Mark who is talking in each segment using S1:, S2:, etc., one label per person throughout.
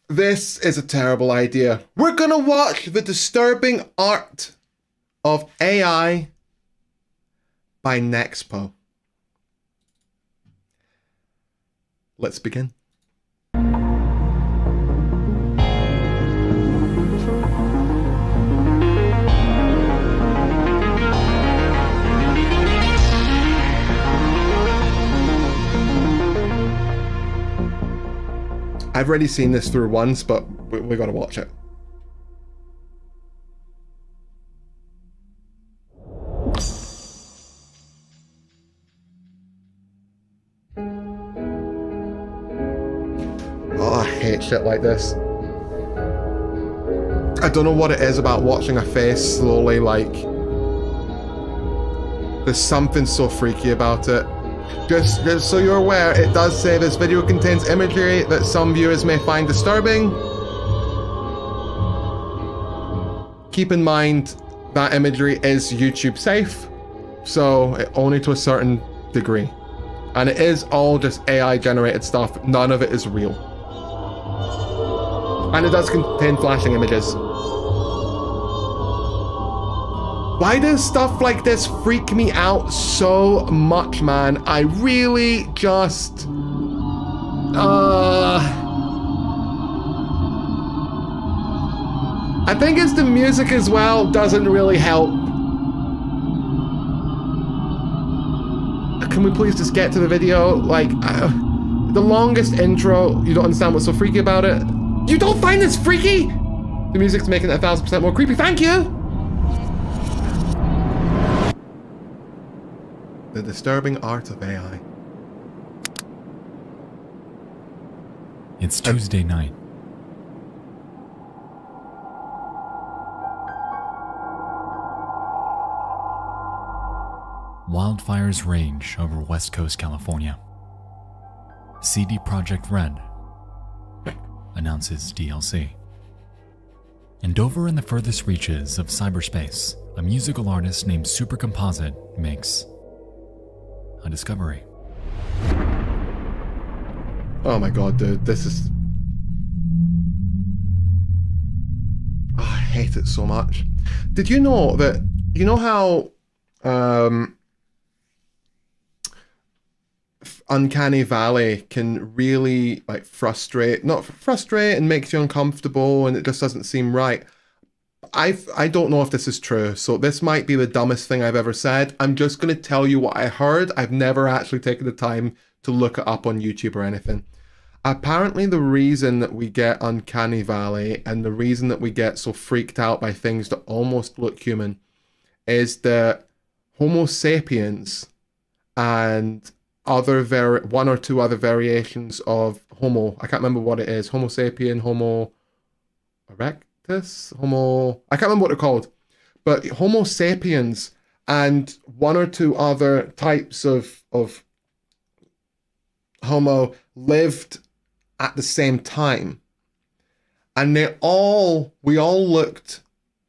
S1: This is a terrible idea. We're gonna watch The Disturbing Art of AI by Nexpo. Let's begin. I've already seen this through once, but we gotta watch it. Oh, I hate shit like this. I don't know what it is about watching a face slowly, like... There's something so freaky about it. Just so you're aware, it does say this video contains imagery that some viewers may find disturbing. Keep in mind that imagery is YouTube safe, so only to a certain degree. And it is all just AI generated stuff, none of it is real. And it does contain flashing images. Why does stuff like this freak me out so much, man? I really just... I think it's the music as well, doesn't really help. Can we please just get to the video? Like, the longest intro, you don't understand what's so freaky about it? You don't find this freaky? The music's making it 1000% more creepy, thank you! The Disturbing Art of AI.
S2: It's Tuesday night. Wildfires rage over West Coast California. CD Projekt Red announces DLC. And over in the furthest reaches of cyberspace, a musical artist named Supercomposite makes a discovery.
S1: Oh my god, dude, this is... Oh, I hate it so much. Did you know that, you know how Uncanny Valley can really like not frustrate and makes you uncomfortable and it just doesn't seem right? I don't know if this is true, so this might be the dumbest thing I've ever said. I'm just going to tell you what I heard. I've never actually taken the time to look it up on YouTube or anything. Apparently the reason that we get Uncanny Valley and the reason that we get so freaked out by things that almost look human is that Homo sapiens and one or two other variations of Homo, I can't remember what it is, Homo sapien, Homo erectus? I can't remember what they're called, but Homo sapiens and one or two other types of Homo lived at the same time, and we all looked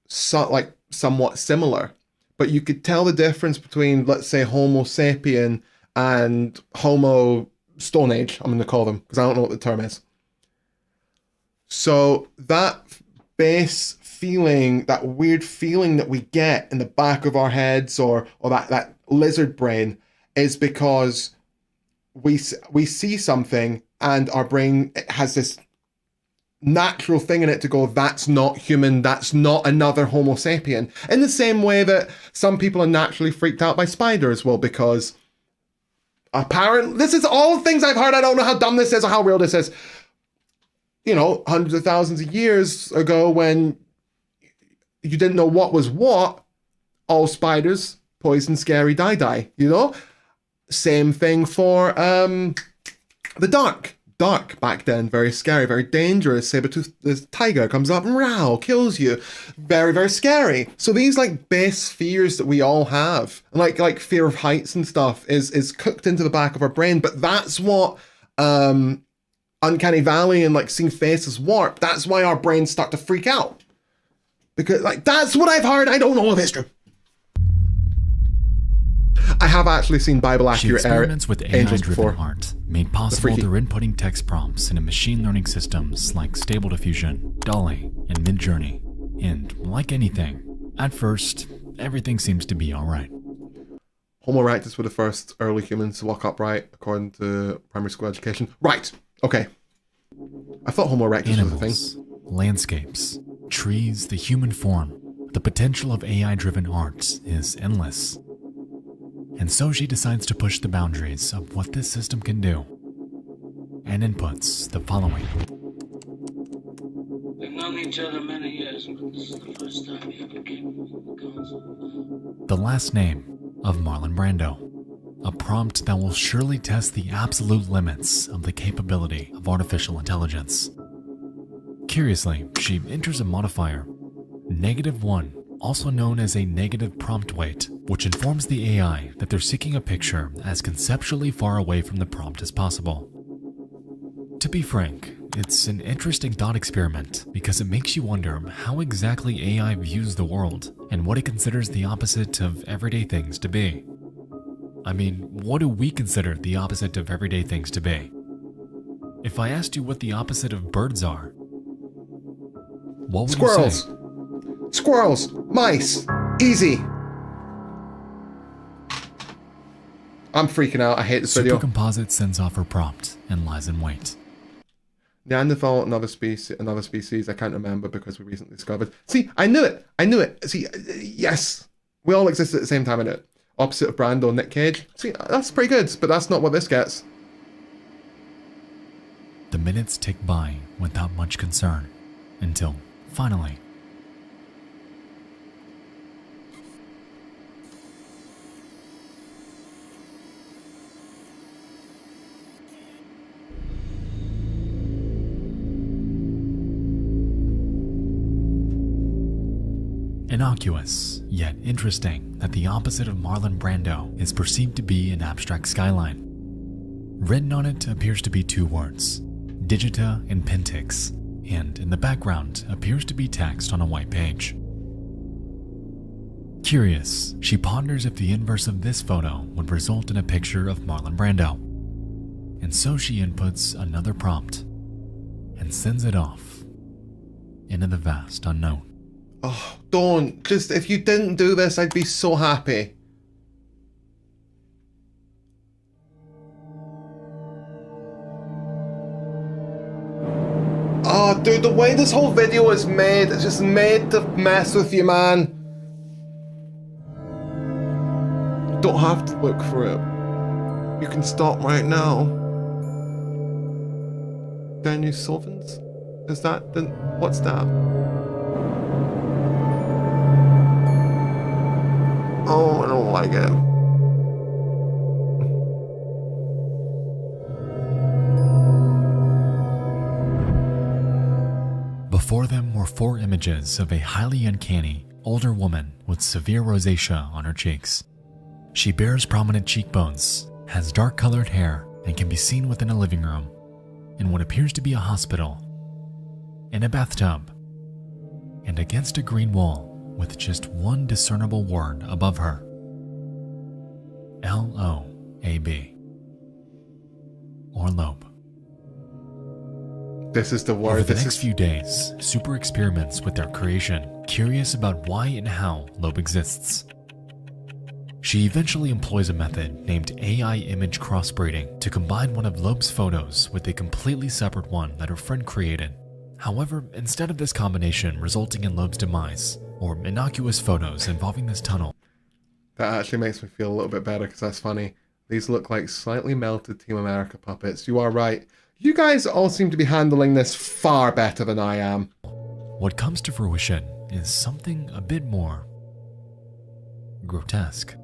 S1: somewhat similar, but you could tell the difference between, let's say, Homo sapien and Homo Stone Age, I'm going to call them because I don't know what the term is. So that base feeling, that weird feeling that we get in the back of our heads or that lizard brain is because we see something and our brain has this natural thing in it to go, that's not human, that's not another Homo sapien. In the same way that some people are naturally freaked out by spiders, well, because apparently, this is all things I've heard, I don't know how dumb this is or how real this is. You know, hundreds of thousands of years ago when you didn't know what was what, all spiders, poison, scary, die, you know? Same thing for the dark. Dark back then, very scary, very dangerous. Saber-toothed tiger comes up and row, kills you. Very, very scary. So these like base fears that we all have, like fear of heights and stuff, is cooked into the back of our brain. But that's what Uncanny Valley and like seeing faces warp, that's why our brains start to freak out. Because like, that's what I've heard, I don't know if it's true. I have actually seen Bible accurate
S2: experiments with
S1: angels before.
S2: AI-driven art made possible
S1: freaky.
S2: through inputting text prompts into machine learning systems like Stable Diffusion, DALL-E, and Midjourney. And like anything, at first, everything seems to be alright.
S1: Homo erectus were the first early humans to walk upright, according to primary school education. Right, okay. I thought Homo erectus was a
S2: Animals,
S1: thing.
S2: landscapes, trees, the human form. The potential of AI-driven art is endless. And so she decides to push the boundaries of what this system can do, and inputs the following.
S3: We've known each other many years, but this is the first time you ever came within the council.
S2: The last name of Marlon Brando. A prompt that will surely test the absolute limits of the capability of artificial intelligence. Curiously, she enters a modifier, -1, also known as a negative prompt weight, which informs the AI that they're seeking a picture as conceptually far away from the prompt as possible. To be frank, it's an interesting thought experiment because it makes you wonder how exactly AI views the world and what it considers the opposite of everyday things to be. I mean, what do we consider the opposite of everyday things to be? If I asked you what the opposite of birds are, what would
S1: Squirrels!
S2: you say?
S1: Squirrels! Mice! Easy! I'm freaking out. I hate this video.
S2: Supercomposite sends off her prompt and lies in wait.
S1: Neanderthal, another species I can't remember because we recently discovered. See, I knew it. I knew it. See, yes. We all exist at the same time, I knew it. Opposite of Brando, Nick Cage. See, that's pretty good, but that's not what this gets.
S2: The minutes tick by without much concern, until, finally, innocuous, yet interesting that the opposite of Marlon Brando is perceived to be an abstract skyline. Written on it appears to be 2 words, Digita and Pentix, and in the background appears to be text on a white page. Curious, she ponders if the inverse of this photo would result in a picture of Marlon Brando. And so she inputs another prompt and sends it off into the vast unknown.
S1: Oh, don't. Just, if you didn't do this, I'd be so happy. Oh, dude, the way this whole video is made, it's just made to mess with you, man. You don't have to look for it. You can stop right now. Daniel Sovins? Is that the... what's that? Oh, I don't like it.
S2: Before them were 4 images of a highly uncanny, older woman with severe rosacea on her cheeks. She bears prominent cheekbones, has dark-colored hair, and can be seen within a living room, in what appears to be a hospital, in a bathtub, and against a green wall with just one discernible word above her. Loab, or Loab.
S1: This is the word.
S2: Over the next few days, Super experiments with their creation, curious about why and how Loab exists. She eventually employs a method named AI image crossbreeding to combine one of Loab's photos with a completely separate one that her friend created. However, instead of this combination resulting in Loab's demise, or innocuous photos involving this tunnel.
S1: That actually makes me feel a little bit better because that's funny. These look like slightly melted Team America puppets. You are right. You guys all seem to be handling this far better than I am.
S2: What comes to fruition is something a bit more grotesque.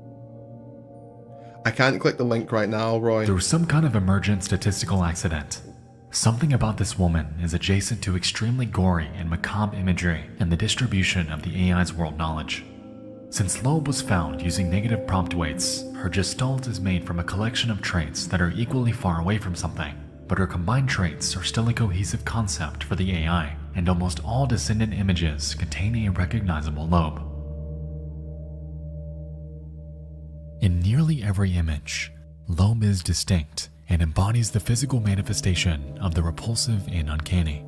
S1: I can't click the link right now, Roy.
S2: Through some kind of emergent statistical accident, something about this woman is adjacent to extremely gory and macabre imagery in the distribution of the AI's world knowledge. Since Loab was found using negative prompt weights, her gestalt is made from a collection of traits that are equally far away from something, but her combined traits are still a cohesive concept for the AI, and almost all descendant images contain a recognizable Loab. In nearly every image, Loab is distinct and embodies the physical manifestation of the repulsive and uncanny.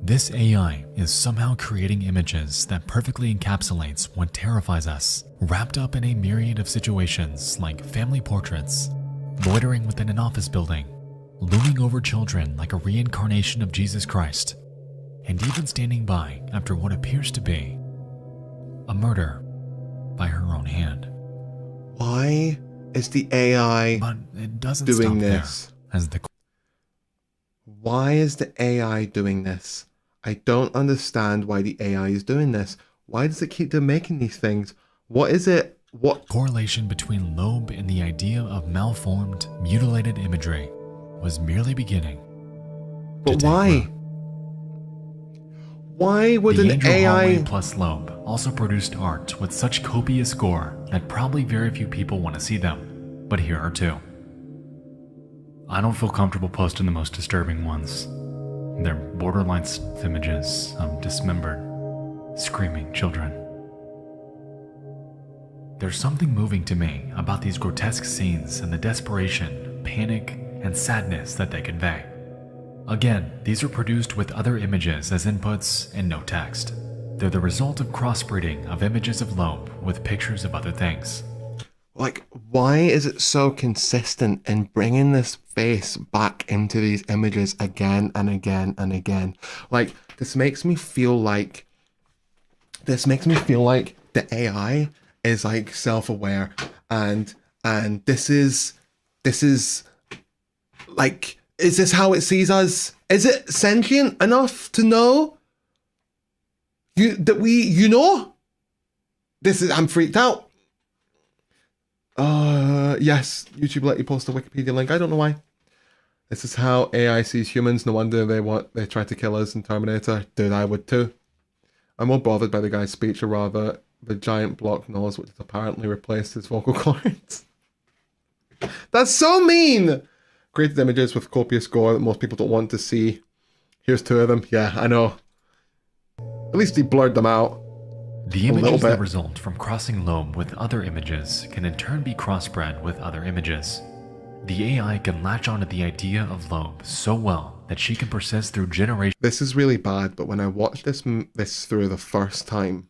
S2: This AI is somehow creating images that perfectly encapsulates what terrifies us, wrapped up in a myriad of situations like family portraits, loitering within an office building, looming over children like a reincarnation of Jesus Christ, and even standing by after what appears to be a murder by her own hand.
S1: Why is the AI
S2: But it doesn't
S1: doing
S2: stop
S1: this?
S2: there, as the
S1: Why is the AI doing this? I don't understand why the AI is doing this. Why does it keep making these things? What is it? What?
S2: correlation between Loab and the idea of malformed, mutilated imagery was merely beginning.
S1: But
S2: take
S1: why?
S2: root.
S1: Why would
S2: The
S1: an
S2: Angel
S1: AI?
S2: Hallway plus Loab also produced art with such copious gore that probably very few people want to see them, but here are two. I don't feel comfortable posting the most disturbing ones. They're borderline images of dismembered, screaming children. There's something moving to me about these grotesque scenes and the desperation, panic, and sadness that they convey. Again, these are produced with other images as inputs and no text. They're the result of crossbreeding of images of Loab with pictures of other things.
S1: Like, why is it so consistent in bringing this face back into these images again and again and again? Like, this makes me feel like the AI is like self-aware, and this is like, is this how it sees us? Is it sentient enough to know you know? I'm freaked out. Yes, YouTube let you post a Wikipedia link. I don't know why. This is how AI sees humans. No wonder they try to kill us in Terminator. Dude, I would too. I'm more bothered by the guy's speech, or rather, the giant block nose, which has apparently replaced his vocal cords. That's so mean! Created images with copious gore that most people don't want to see. Here's two of them. Yeah, I know. At least he blurred them out.
S2: The images that result from crossing Loab with other images can in turn be crossbred with other images. The AI can latch onto the idea of Loab so well that she can persist through generations.
S1: This is really bad, but when I watched this through the first time,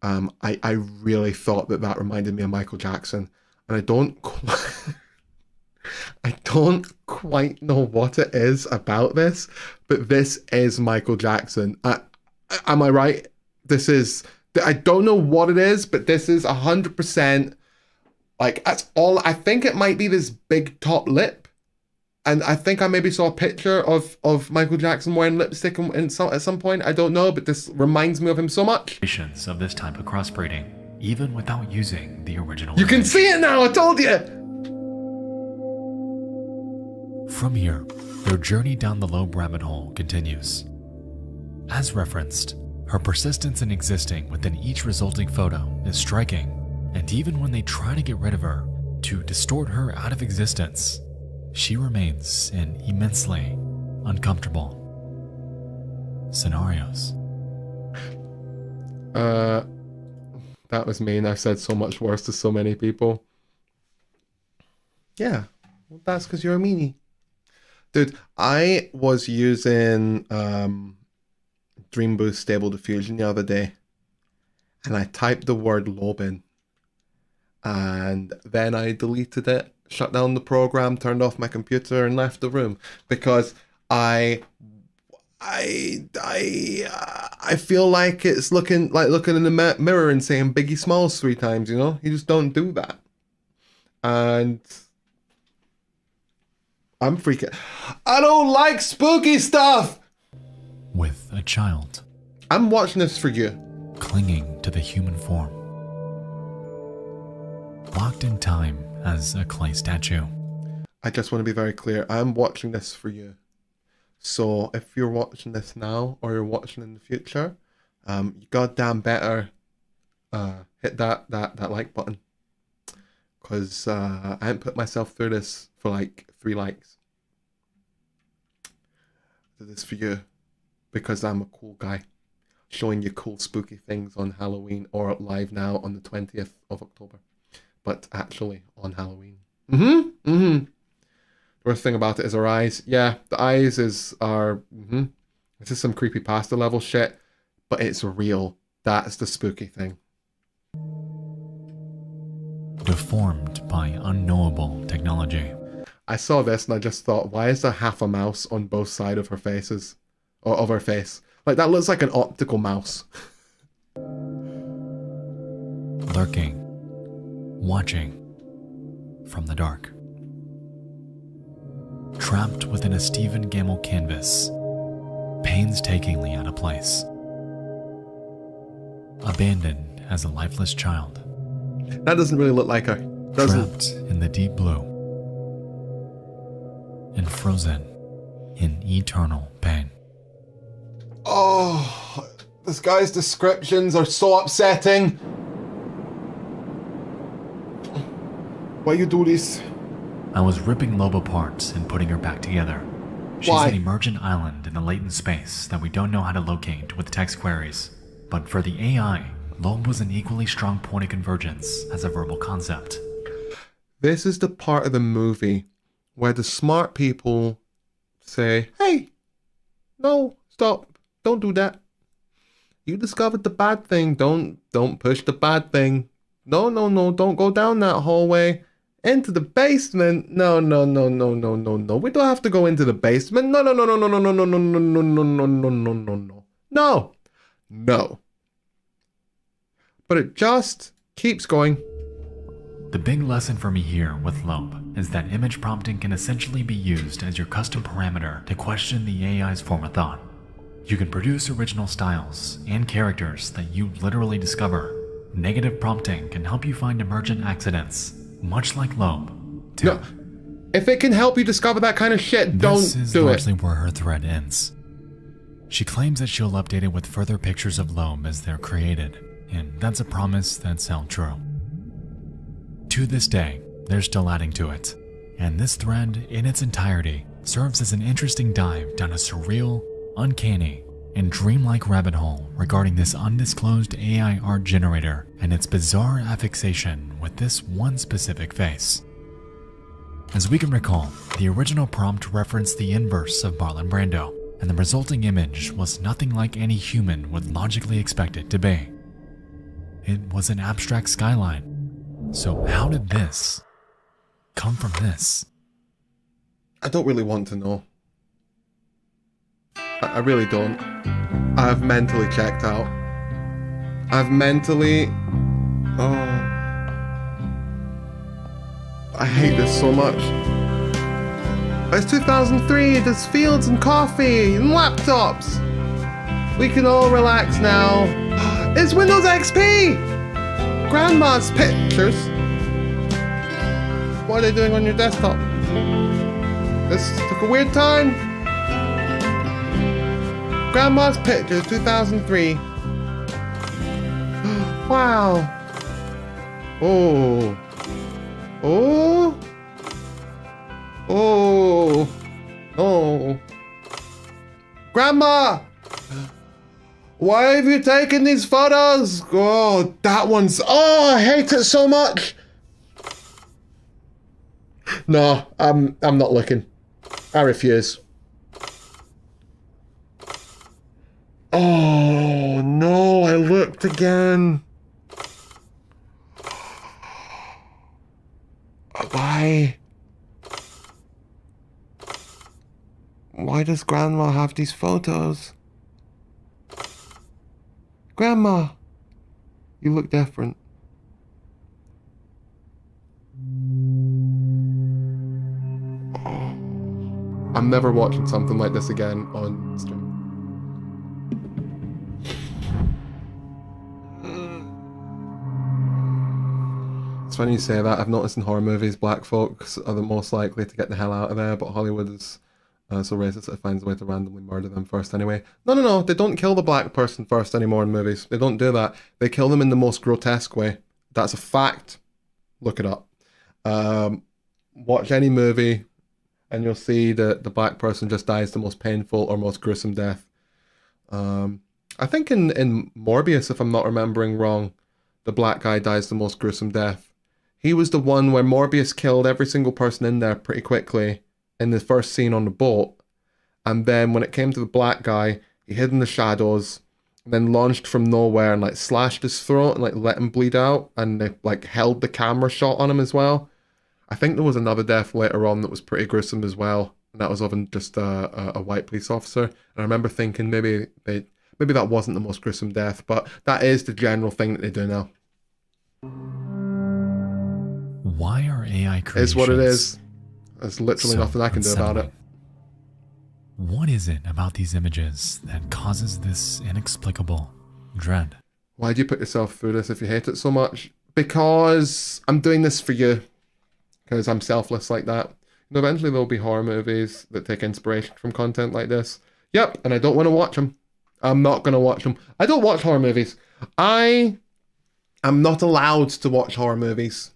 S1: I really thought that reminded me of Michael Jackson, and I don't quite know what it is about this, but this is Michael Jackson. Am I right? I don't know what it is, but this is 100%, like, that's all. I think it might be this big top lip, and I think I maybe saw a picture of Michael Jackson wearing lipstick at some point. I don't know, but this reminds me of him so much.
S2: Of this type of crossbreeding, even without using the original.
S1: You can
S2: image.
S1: see it now. I told you.
S2: From here, their journey down the Loab rabbit hole continues. As referenced, her persistence in existing within each resulting photo is striking, and even when they try to get rid of her, to distort her out of existence, she remains in immensely uncomfortable scenarios.
S1: That was mean. I've said so much worse to so many people. Yeah, well, that's because you're a meanie. Dude, I was using Dream Boost Stable Diffusion the other day, and I typed the word Loab in, and then I deleted it, shut down the program, turned off my computer, and left the room because I feel like it's looking in the mirror and saying Biggie Smalls 3 times. You know, you just don't do that, and I'm freaking. I don't like spooky stuff.
S2: With a child.
S1: I'm watching this for you.
S2: Clinging to the human form. Locked in time as a clay statue.
S1: I just want to be very clear. I'm watching this for you. So if you're watching this now or you're watching in the future, you goddamn better hit that like button. Because I haven't put myself through this for like 3 likes. I did this for you. Because I'm a cool guy, showing you cool spooky things on Halloween, or live now on the 20th of October, but actually on Halloween. Worst thing about it is her eyes. Yeah, the eyes are. This is some creepy pasta level shit, but it's real. That's the spooky thing.
S2: Deformed by unknowable technology.
S1: I saw this and I just thought, why is there half a mouse on both sides of her faces? Or of her face? Like, that looks like an optical mouse.
S2: Lurking. Watching. From the dark. Trapped within a Stephen Gamble canvas. Painstakingly out of place. Abandoned as a lifeless child.
S1: That doesn't really look like her.
S2: Trapped in the deep blue. And frozen in eternal pain.
S1: Oh, this guy's descriptions are so upsetting. Why you do this?
S2: I was ripping Loab apart and putting her back together. She's
S1: Why?
S2: an emergent island in the latent space that we don't know how to locate with text queries. But for the AI, Loab was an equally strong point of convergence as a verbal concept.
S1: This is the part of the movie where the smart people say, hey, no, stop, don't do that. You discovered the bad thing, don't push the bad thing. No, don't go down that hallway. Into the basement. No. We don't have to go into the basement. No. No. But it just keeps going.
S2: The big lesson for me here with Loab is that image prompting can essentially be used as your custom parameter to question the AI's form of thought. You can produce original styles and characters that you literally discover. Negative prompting can help you find emergent accidents, much like Loab.
S1: No, if it can help you discover that kind of shit, don't do it.
S2: This is largely where her thread ends. She claims that she'll update it with further pictures of Loab as they're created, and that's a promise that's held true. To this day, they're still adding to it, and this thread, in its entirety, serves as an interesting dive down a surreal, uncanny, and dreamlike rabbit hole regarding this undisclosed AI art generator and its bizarre affixation with this one specific face. As we can recall, the original prompt referenced the inverse of Marlon Brando, and the resulting image was nothing like any human would logically expect it to be. It was an abstract skyline. So how did this come from this?
S1: I don't really want to know. I really don't. I've mentally checked out. I've mentally... Oh... I hate this so much. It's 2003, there's fields and coffee and laptops. We can all relax now. It's Windows XP! Grandma's pictures. What are they doing on your desktop? This took a weird time. Grandma's pictures, 2003. Wow. Oh. Oh. Oh. Oh. Grandma! Why have you taken these photos? Oh, that one's... Oh, I hate it so much. No, I'm not looking. I refuse. Oh, no, I looked again. Why? Why does Grandma have these photos? Grandma, you look different. Oh, I'm never watching something like this again on stream. It's funny you say that. I've noticed in horror movies, black folks are the most likely to get the hell out of there, but Hollywood is so racist that it finds a way to randomly murder them first anyway. No, they don't kill the black person first anymore in movies. They don't do that. They kill them in the most grotesque way. That's a fact. Look it up. Watch any movie and you'll see that the black person just dies the most painful or most gruesome death. I think in Morbius, if I'm not remembering wrong, the black guy dies the most gruesome death. He was the one where Morbius killed every single person in there pretty quickly, in the first scene on the boat. And then when it came to the black guy, he hid in the shadows, and then launched from nowhere and like slashed his throat and like let him bleed out, and they like held the camera shot on him as well. I think there was another death later on that was pretty gruesome as well, and that was of just a white police officer. And I remember thinking maybe that wasn't the most gruesome death, but that is the general thing that they do now.
S2: Why are AI creations?
S1: It's what it is. There's literally
S2: so
S1: nothing I can do about it.
S2: What is it about these images that causes this inexplicable dread?
S1: Why do you put yourself through this if you hate it so much? Because I'm doing this for you. Because I'm selfless like that. And eventually there'll be horror movies that take inspiration from content like this. Yep, and I don't want to watch them. I'm not going to watch them. I don't watch horror movies. I am not allowed to watch horror movies.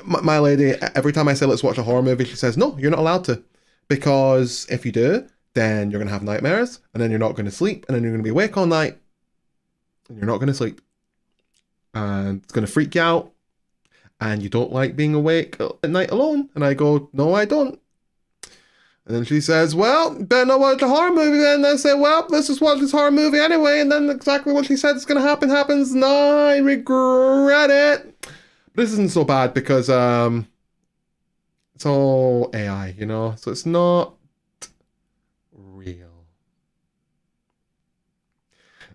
S1: My lady, every time I say let's watch a horror movie, she says, no, you're not allowed to. Because if you do, then you're going to have nightmares, and then you're not going to sleep, and then you're going to be awake all night, and you're not going to sleep. And it's going to freak you out, and you don't like being awake at night alone. And I go, no, I don't. And then she says, well, better not watch a horror movie then. And I say, well, let's just watch this horror movie anyway. And then exactly what she said is going to happen happens, and I regret it. But this isn't so bad because it's all AI, you know? So it's not real.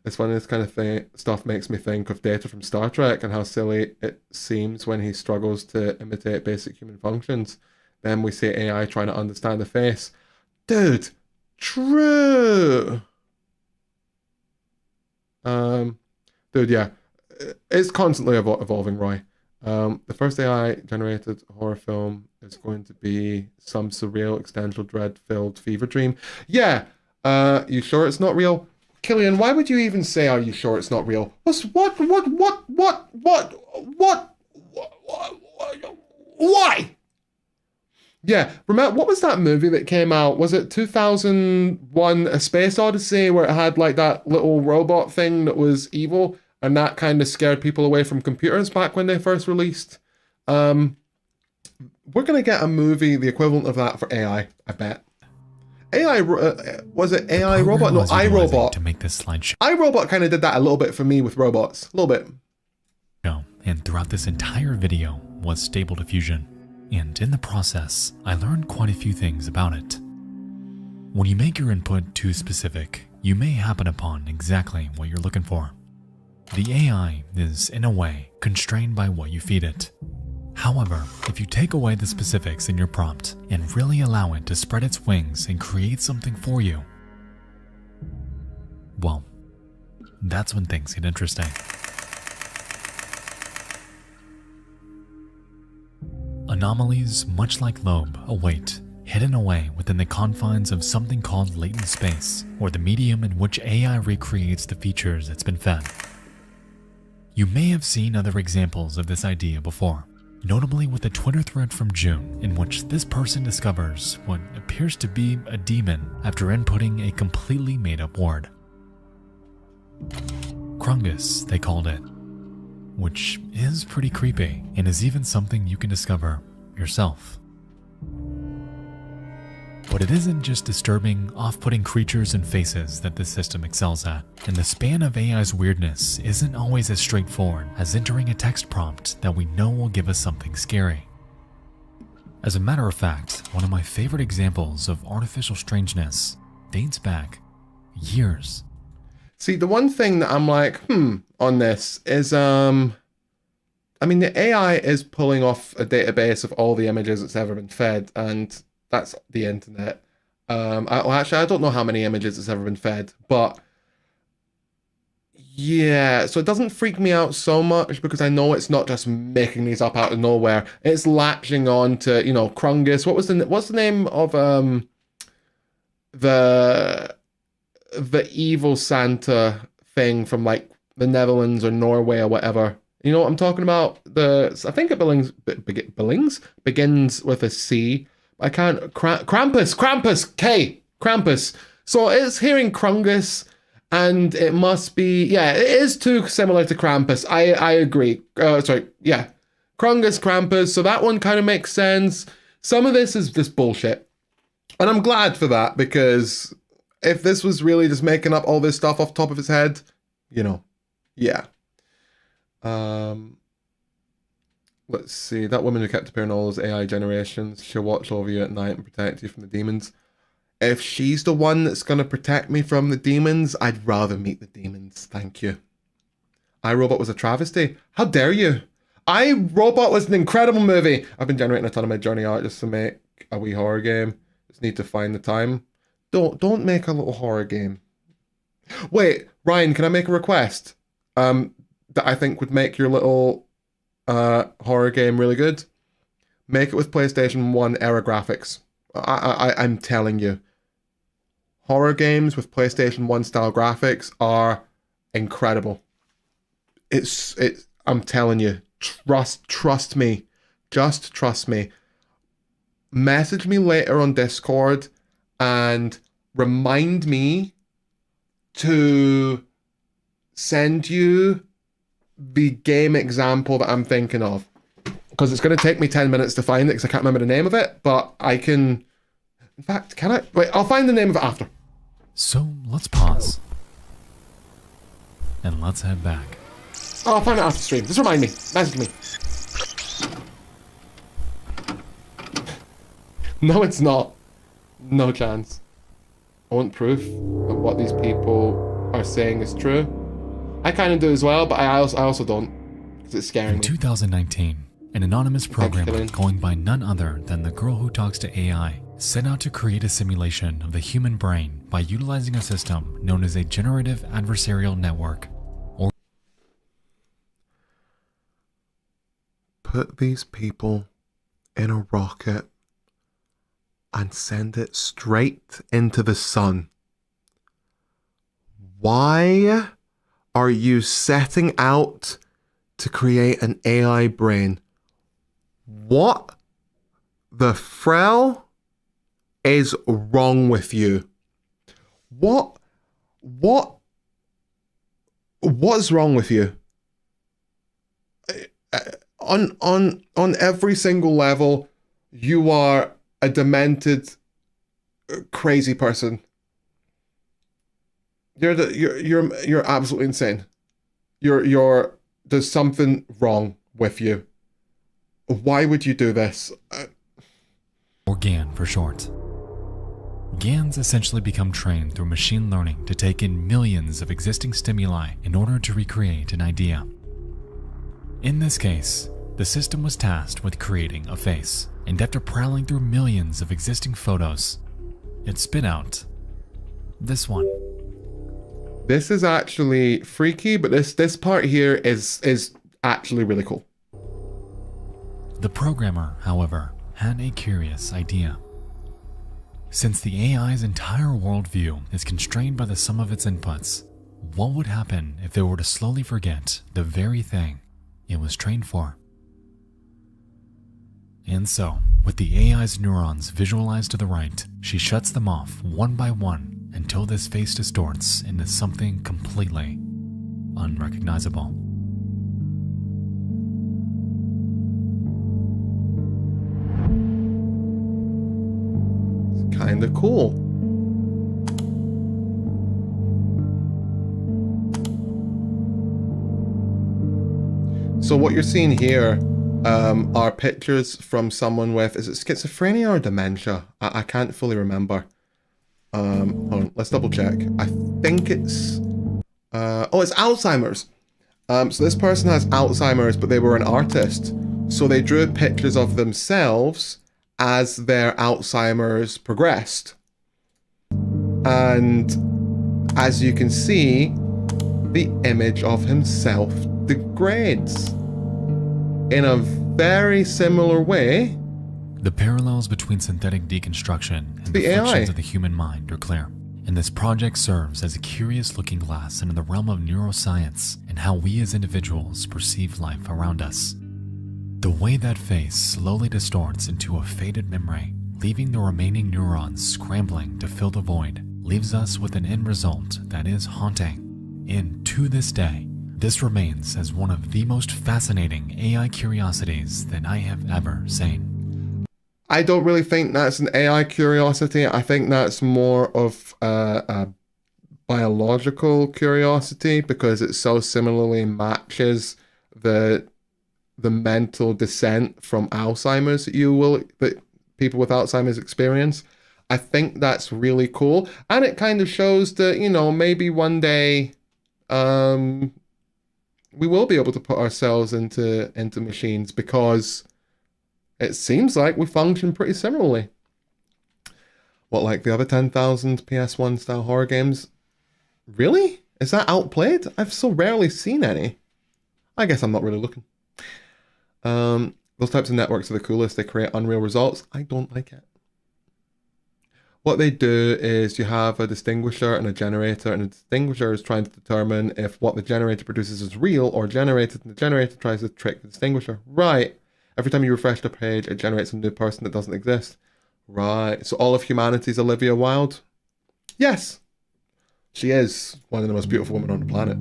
S1: It's when this kind of stuff makes me think of Data from Star Trek and how silly it seems when he struggles to imitate basic human functions. Then we see AI trying to understand the face. Dude, true. Dude, yeah. It's constantly evolving, Roy. The first AI-generated horror film is going to be some surreal, existential, dread-filled fever dream. Yeah. You sure it's not real? Killian, why would you even say, are you sure it's not real? Why? Yeah, remember, what was that movie that came out? Was it 2001 A Space Odyssey, where it had like that little robot thing that was evil, and that kind of scared people away from computers back when they first released? We're going to get a movie, the equivalent of that for AI, I bet. AI, was it AI Robot? No, iRobot.
S2: To make this slideshow.
S1: iRobot kind of did that a little bit for me with robots. A little bit.
S2: And throughout this entire video was Stable Diffusion. And in the process, I learned quite a few things about it. When you make your input too specific, you may happen upon exactly what you're looking for. The AI is, in a way, constrained by what you feed it. However, if you take away the specifics in your prompt and really allow it to spread its wings and create something for you, well, that's when things get interesting. Anomalies, much like Loab, await, hidden away within the confines of something called latent space, or the medium in which AI recreates the features it's been fed. You may have seen other examples of this idea before, notably with a Twitter thread from June in which this person discovers what appears to be a demon after inputting a completely made-up word. Krungus, they called it, which is pretty creepy and is even something you can discover yourself. But it isn't just disturbing, off-putting creatures and faces that this system excels at, and the span of AI's weirdness isn't always as straightforward as entering a text prompt that we know will give us something scary. As a matter of fact, one of my favorite examples of artificial strangeness dates back years.
S1: See, the one thing that I'm like, on this is, I mean, the AI is pulling off a database of all the images that's ever been fed, and that's the internet. Actually, I don't know how many images it's ever been fed, but yeah, so it doesn't freak me out so much because I know it's not just making these up out of nowhere. It's latching on to, you know, Krungus. What's the name of the evil Santa thing from like the Netherlands or Norway or whatever? You know what I'm talking about? I think it begins with a C. I can't. Krampus. So it's hearing Krungus, and it must be, yeah, it is too similar to Krampus. I agree. Krungus, Krampus. So that one kind of makes sense. Some of this is just bullshit. And I'm glad for that, because if this was really just making up all this stuff off the top of his head, you know, yeah. Let's see. That woman who kept appearing in all those AI generations, she'll watch over you at night and protect you from the demons. If she's the one that's going to protect me from the demons, I'd rather meet the demons. Thank you. I, Robot was a travesty. How dare you? I, Robot was an incredible movie. I've been generating a ton of Midjourney art just to make a wee horror game. Just need to find the time. Don't make a little horror game. Wait, Ryan, can I make a request? That I think would make your little horror game really good. Make it with PlayStation 1 era graphics. I'm telling you. Horror games with PlayStation 1 style graphics are incredible. I'm telling you. Trust me. Just trust me. Message me later on Discord and remind me to send you the game example that I'm thinking of. Because it's going to take me 10 minutes to find it because I can't remember the name of it, but I can... In fact, can I? Wait, I'll find the name of it after.
S2: So let's pause. And let's head back.
S1: Oh, I'll find it after stream. Just remind me. Message me. No, it's not. No chance. I want proof that what these people are saying is true. I kind of do as well, but I also don't. Because it's scaring
S2: In
S1: me.
S2: 2019, an anonymous programmer going by none other than the girl who talks to AI set out to create a simulation of the human brain by utilizing a system known as a generative adversarial network.
S1: Put these people in a rocket and send it straight into the sun. Why are you setting out to create an AI brain? What the frell is wrong with you? What's wrong with you? On every single level, you are a demented, crazy person. You're absolutely insane. There's something wrong with you. Why would you do this?
S2: Or GAN for short. GANs essentially become trained through machine learning to take in millions of existing stimuli in order to recreate an idea. In this case, the system was tasked with creating a face, and after prowling through millions of existing photos, it spit out this one.
S1: This is actually freaky, but this part here is actually really cool.
S2: The programmer, however, had a curious idea. Since the AI's entire worldview is constrained by the sum of its inputs, what would happen if it were to slowly forget the very thing it was trained for? And so, with the AI's neurons visualized to the right, she shuts them off one by one until this face distorts into something completely unrecognizable.
S1: It's kind of cool. So what you're seeing here are pictures from someone with, is it schizophrenia or dementia? I can't fully remember. Hold on, let's double check. I think it's, it's Alzheimer's. So this person has Alzheimer's, but they were an artist. So they drew pictures of themselves as their Alzheimer's progressed. And as you can see, the image of himself degrades in a very similar way.
S2: The parallels between synthetic deconstruction and
S1: The
S2: the functions
S1: AI.
S2: of the human mind are clear, and this project serves as a curious looking glass into the realm of neuroscience and how we as individuals perceive life around us. The way that face slowly distorts into a faded memory, leaving the remaining neurons scrambling to fill the void, leaves us with an end result that is haunting. And to this day, this remains as one of the most fascinating AI curiosities that I have ever seen.
S1: I don't really think that's an AI curiosity. I think that's more of a biological curiosity because it so similarly matches the the mental descent from Alzheimer's that people with Alzheimer's experience. I think that's really cool, and it kind of shows that maybe one day, um, we will be able to put ourselves into machines because it seems like we function pretty similarly. What, like the other 10,000 PS1 style horror games? Really? Is that outplayed? I've so rarely seen any. I guess I'm not really looking. Those types of networks are the coolest. They create unreal results. I don't like it. What they do is you have a distinguisher and a generator, and the distinguisher is trying to determine if what the generator produces is real or generated, and the generator tries to trick the distinguisher. Right. Every time you refresh the page, it generates a new person that doesn't exist. Right. So all of humanity's Olivia Wilde? Yes. She is one of the most beautiful women on the planet.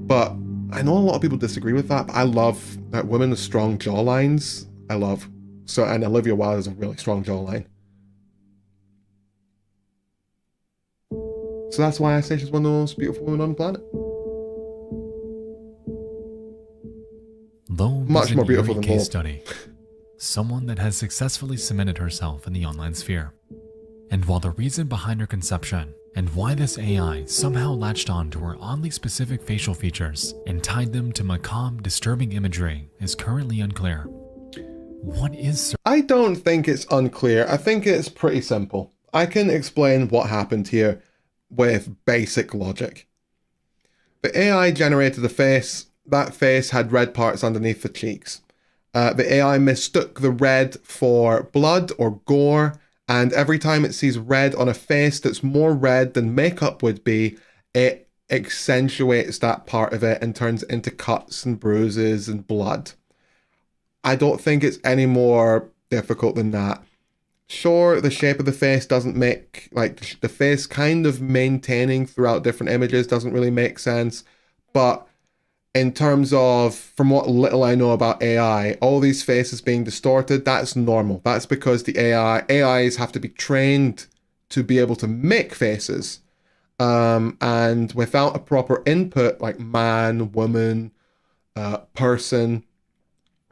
S1: But I know a lot of people disagree with that, but I love that women with strong jawlines. I love. So, and Olivia Wilde has a really strong jawline. So that's why I say she's one of the most beautiful women on the planet.
S2: Loab
S1: Much
S2: is
S1: more
S2: an
S1: beautiful
S2: eerie
S1: than
S2: case
S1: Loab.
S2: study. Someone that has successfully cemented herself in the online sphere. And while the reason behind her conception and why this AI somehow latched on to her oddly specific facial features and tied them to macabre, disturbing imagery is currently unclear. What is
S1: I don't think it's unclear. I think it's pretty simple. I can explain what happened here with basic logic. The AI generated a face. That face had red parts underneath the cheeks. The AI mistook the red for blood or gore, and every time it sees red on a face that's more red than makeup would be, it accentuates that part of it and turns it into cuts and bruises and blood. I don't think it's any more difficult than that. Sure, the shape of the face doesn't make, like, the face kind of maintaining throughout different images doesn't really make sense, but in terms of, from what little I know about AI, all these faces being distorted, that's normal. That's because the AIs have to be trained to be able to make faces. And without a proper input, like man, woman, person,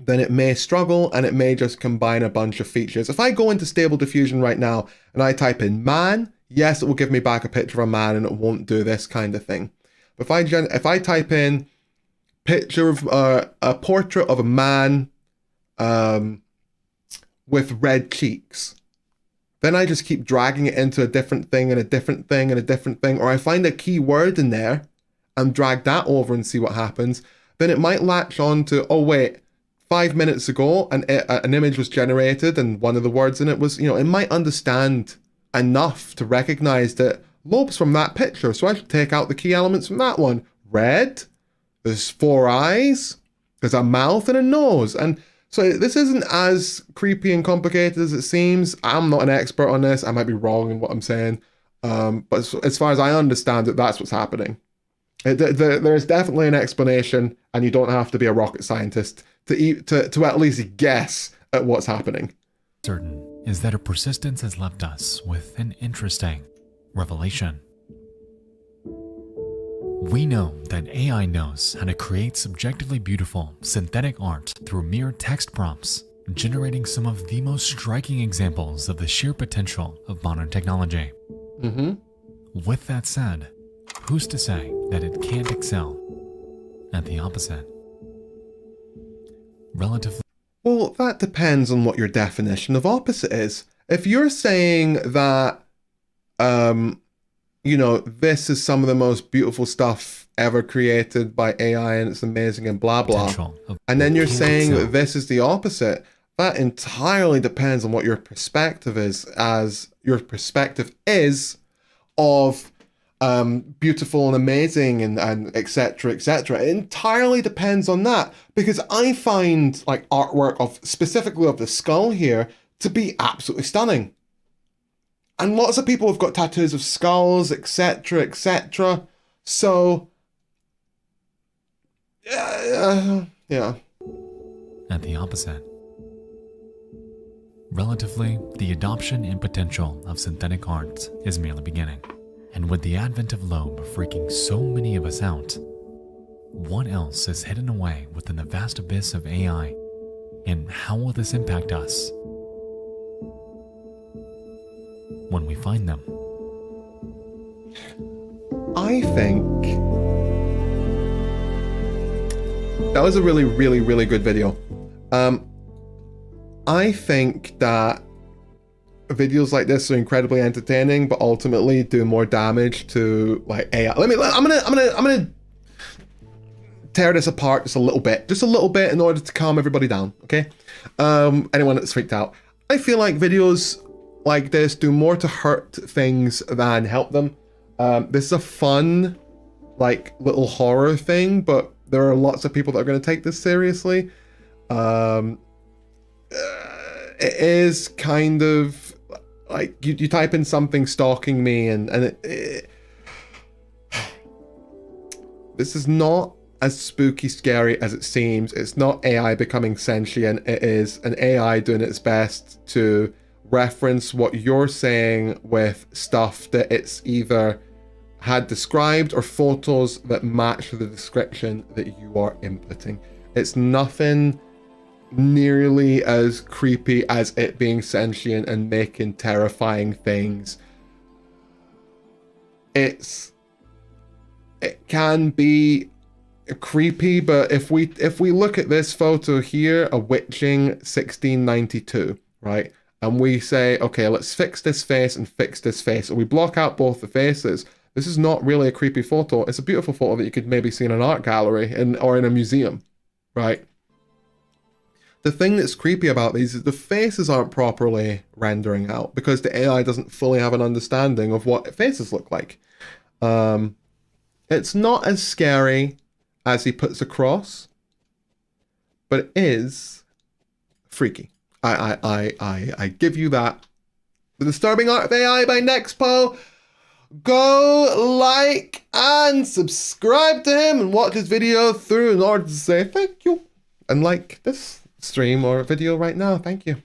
S1: then it may struggle and it may just combine a bunch of features. If I go into Stable Diffusion right now and I type in man, yes, it will give me back a picture of a man and it won't do this kind of thing. But if I type in picture of a portrait of a man with red cheeks, then I just keep dragging it into a different thing and a different thing and a different thing, or I find a key word in there and drag that over and see what happens, then it might latch on to, oh wait, 5 minutes ago an image was generated and one of the words in it was, it might understand enough to recognize that Loab's from that picture, so I should take out the key elements from that one. Red, there's 4 eyes, there's a mouth and a nose, and so this isn't as creepy and complicated as it seems. I'm not an expert on this, I might be wrong in what I'm saying, but as far as I understand it, that's what's happening. There's definitely an explanation, and you don't have to be a rocket scientist to at least guess at what's happening.
S2: certain is that her persistence has left us with an interesting revelation. We know that AI knows how to create subjectively beautiful synthetic art through mere text prompts, generating some of the most striking examples of the sheer potential of modern technology. With that said, who's to say that it can't excel at the opposite? Relatively.
S1: Well, that depends on what your definition of opposite is. If you're saying that, this is some of the most beautiful stuff ever created by AI and it's amazing and blah, blah, and then you're saying that this is the opposite, that entirely depends on what your perspective is, as your perspective is of beautiful and amazing and etc, etc. It entirely depends on that, because I find like artwork of specifically of the skull here to be absolutely stunning, and lots of people have got tattoos of skulls, etc, etc. So yeah,
S2: at the opposite. Relatively, the adoption and potential of synthetic art is merely beginning. And with the advent of Loab freaking so many of us out, what else is hidden away within the vast abyss of AI, and how will this impact us when we find them?
S1: I think that was a really, really, really good video. I think that videos like this are incredibly entertaining, but ultimately do more damage to like AI. I'm gonna tear this apart just a little bit in order to calm everybody down, okay? Anyone that's freaked out. I feel like videos like this do more to hurt things than help them. This is a fun, like, little horror thing, but there are lots of people that are going to take this seriously. It is kind of like you type in something stalking me, and this is not as spooky scary as it seems. It's not AI becoming sentient. It is an AI doing its best to reference what you're saying with stuff that it's either had described or photos that match the description that you are inputting. It's nothing nearly as creepy as it being sentient and making terrifying things. It can be creepy, but if we look at this photo here, a witching 1692, right? And we say, okay, let's fix this face and fix this face, and we block out both the faces. This is not really a creepy photo. It's a beautiful photo that you could maybe see in an art gallery or in a museum, right? The thing that's creepy about these is the faces aren't properly rendering out because the AI doesn't fully have an understanding of what faces look like. It's not as scary as he puts across, but it is freaky. I give you that. The Disturbing Art of AI by Nexpo. Go like and subscribe to him and watch his video through in order to say thank you. And like this stream or video right now. Thank you.